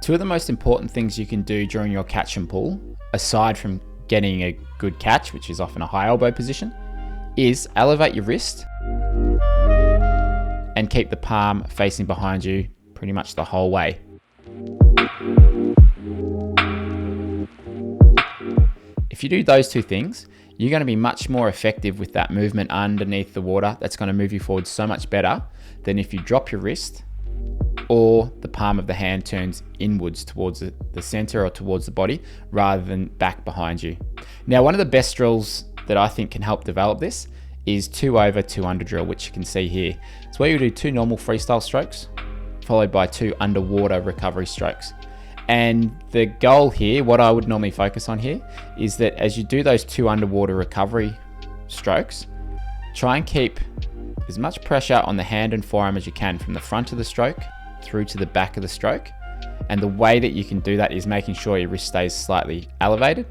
Two of the most important things you can do during your catch and pull, aside from getting a good catch, which is often a high elbow position, is elevate your wrist and keep the palm facing behind you pretty much the whole way. If you do those two things, you're going to be much more effective with that movement underneath the water. That's going to move you forward so much better than if you drop your wrist or the palm of the hand turns inwards towards the center or towards the body rather than back behind you. Now, one of the best drills that I think can help develop this is 2 over 2 under drill, which you can see here. It's where you do 2 normal freestyle strokes followed by 2 underwater recovery strokes. And the goal here, what I would normally focus on here, is that as you do those 2 underwater recovery strokes, try and keep as much pressure on the hand and forearm as you can from the front of the stroke through to the back of the stroke. And the way that you can do that is making sure your wrist stays slightly elevated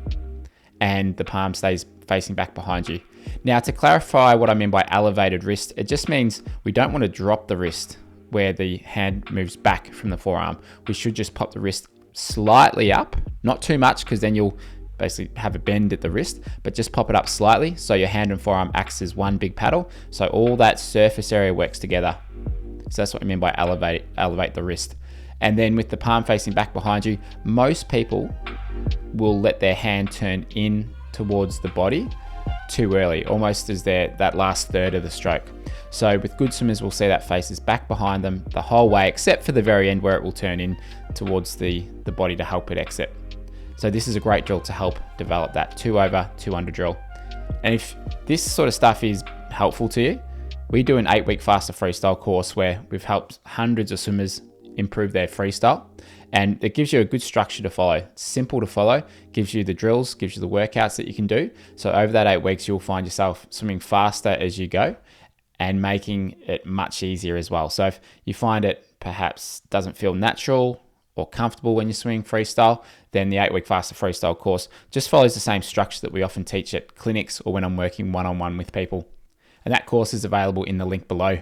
and the palm stays facing back behind you. Now, to clarify what I mean by elevated wrist, it just means we don't want to drop the wrist where the hand moves back from the forearm. We should just pop the wrist slightly up, not too much because then you'll basically have a bend at the wrist, but just pop it up slightly so your hand and forearm acts as one big paddle. So all that surface area works together. So that's what I mean by elevate the wrist. And then with the palm facing back behind you, most people will let their hand turn in towards the body too early, almost as that last third of the stroke. So with good swimmers, we'll see that faces back behind them the whole way, except for the very end where it will turn in towards the body to help it exit. So this is a great drill to help develop that 2 over 2 under drill. And if this sort of stuff is helpful to you, we do an 8-week faster freestyle course where we've helped hundreds of swimmers improve their freestyle. And it gives you a good structure to follow. It's simple to follow, gives you the drills, gives you the workouts that you can do. So over that 8 weeks, you'll find yourself swimming faster as you go and making it much easier as well. So if you find it perhaps doesn't feel natural or comfortable when you're swimming freestyle, then the 8-week faster freestyle course just follows the same structure that we often teach at clinics or when I'm working one-on-one with people. And that course is available in the link below.